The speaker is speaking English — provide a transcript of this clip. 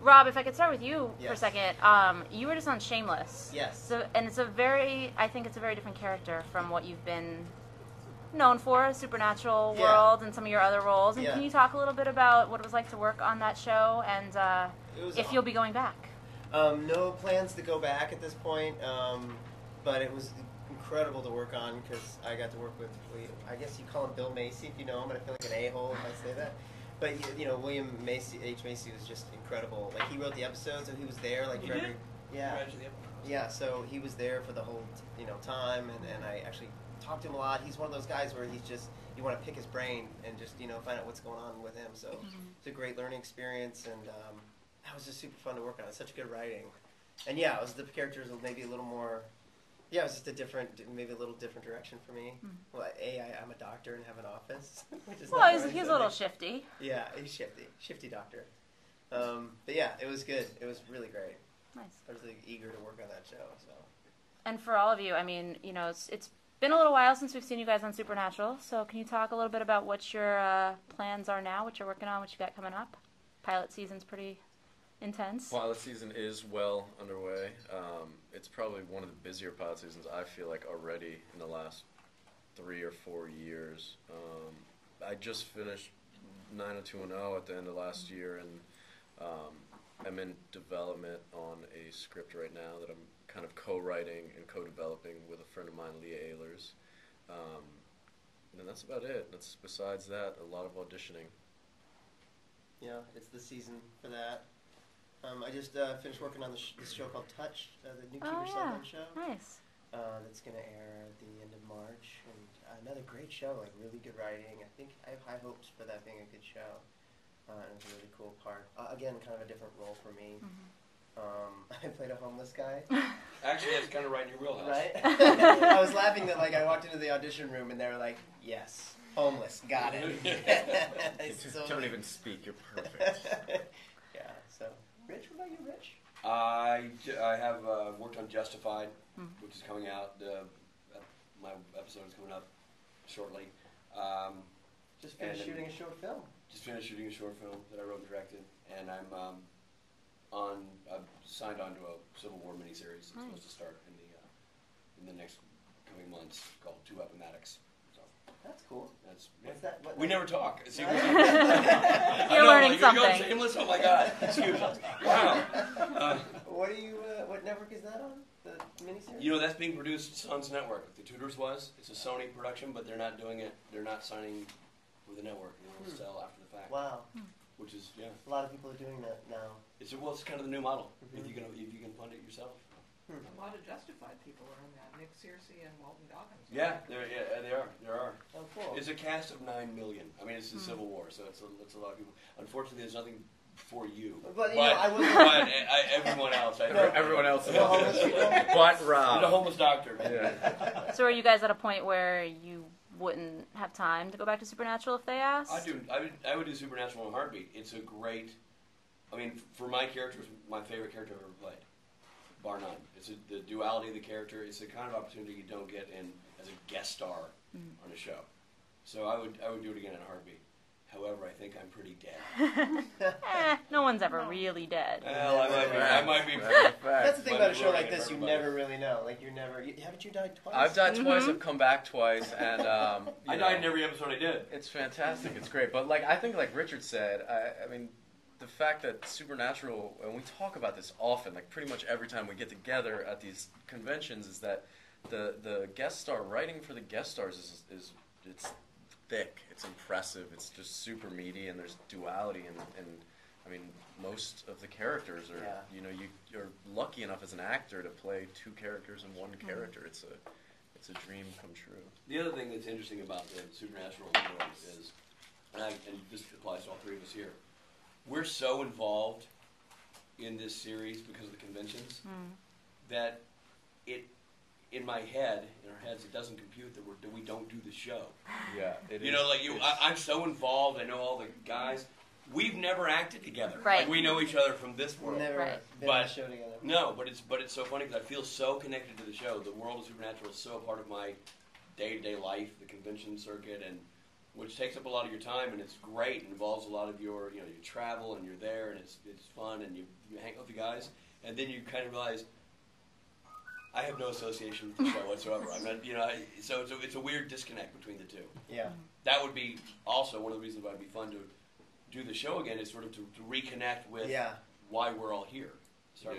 Rob, if I could start with you for a Yes. second. You were just on Shameless. Yes. So, and I think it's a very different character from what you've been known for, Supernatural Yeah. world, and some of your other roles. And Yeah. can you talk a little bit about what it was like to work on that show, and if you'll be going back? No plans to go back at this point, but it was incredible to work on because I got to work with, I guess you call him Bill Macy if you know him, and I feel like an a-hole if I say that. But, you know, William Macy, H. Macy was just incredible. Like, he wrote the episodes, and he was there, like, for every... Yeah. Yeah, so he was there for the whole, time, and I actually talked to him a lot. He's one of those guys where he's just, you want to pick his brain and just, find out what's going on with him. So it's a great learning experience, and that was just super fun to work on. It's such good writing. And yeah, the characters were maybe a little more, it was just maybe a little different direction for me. Well, I'm a doctor and have an office. Which is He's a little shifty. Yeah, he's shifty doctor. But yeah, it was good. It was really great. Nice. I was really eager to work on that show. So. And for all of you, I mean, it's been a little while since we've seen you guys on Supernatural. So can you talk a little bit about what your plans are now, what you're working on, what you got coming up? Pilot season's pretty intense. Pilot season is well underway. It's probably one of the busier pilot seasons I feel like already in the last 3 or 4 years. I just finished 90210 at the end of last year, and I'm in development on a script right now that I'm kind of co-writing and co-developing with a friend of mine, Leah Ehlers. And that's about it. Besides that, a lot of auditioning. Yeah, it's the season for that. I just finished working on this show called Touched, the new Kiefer Sutherland show. Nice. That's going to air at the end of March. And another great show, like really good writing. I think I have high hopes for that being a good show. And it was a really cool part. Again, kind of a different role for me. I played a homeless guy. Actually, that's kind of right in your wheelhouse. Right? I was laughing that I walked into the audition room and they were like, yes, homeless, got it. Don't even speak, you're perfect. Yeah, so. Rich, what about you, Rich? I have worked on Justified, which is coming out. My episode is coming up shortly. Just finished shooting a short film. Just finished shooting a short film that I wrote and directed, and I've signed on to a Civil War miniseries that's supposed to start in the next coming months called Two Appomattox. So that's cool. What's that? We never talk. See, You're learning something. You're on Shameless? Oh my God! Excuse me. Wow. What network is that on? The miniseries? You know, that's being produced Sons Network. The Tudors was. It's a Sony production, but they're not doing it. They're not signing with the network. They'll sell after the fact. Wow. Which is a lot of people are doing that now. It's kind of the new model. If you can fund it yourself. A lot of Justified people are in that. Nick Searcy and Walton Goggins. Yeah, they are. There are. Oh, cool. It's a cast of 9 million. I mean, it's the Civil War, so it's a lot of people. Unfortunately, there's nothing for you. But I wasn't. But everyone else. Everyone else. But Rob. The homeless doctor. Yeah. So are you guys at a point where you wouldn't have time to go back to Supernatural if they asked? I would do Supernatural in a heartbeat. It's a great. I mean, for my character, it's my favorite character I've ever played, bar none. It's the duality of the character. It's the kind of opportunity you don't get as a guest star on a show. So I would do it again in a heartbeat. However, I think I'm pretty dead. No one's ever really dead. Well, I might be. That's the thing about a show like this. You never really know. Like haven't you died twice? I've died twice. I've come back twice, and I died in every episode I did. It's fantastic. It's great. But I think, like Richard said, I mean, the fact that Supernatural, and we talk about this often, like pretty much every time we get together at these conventions, is that the guest star writing for the guest stars is it's thick, it's impressive, it's just super meaty, and there's duality, and I mean, most of the characters are, you're lucky enough as an actor to play two characters in one character. It's a dream come true. The other thing that's interesting about the Supernatural world is, and this applies to all three of us here, we're so involved in this series because of the conventions that in my head, in our heads, it doesn't compute that we don't do the show. Yeah, I'm so involved. I know all the guys. We've never acted together. Right. Like, we know each other from this world. Never been on a show together. No, but it's so funny because I feel so connected to the show. The world of Supernatural is so a part of my day-to-day life, the convention circuit, and which takes up a lot of your time, and it's great. It involves a lot of your, you travel, and you're there, and it's fun, and you hang out with the guys, and then you kind of realize, I have no association with the show whatsoever. I'm not, so it's a weird disconnect between the two. Yeah. That would be also one of the reasons why it'd be fun to do the show again, is sort of to reconnect with why we're all here. Start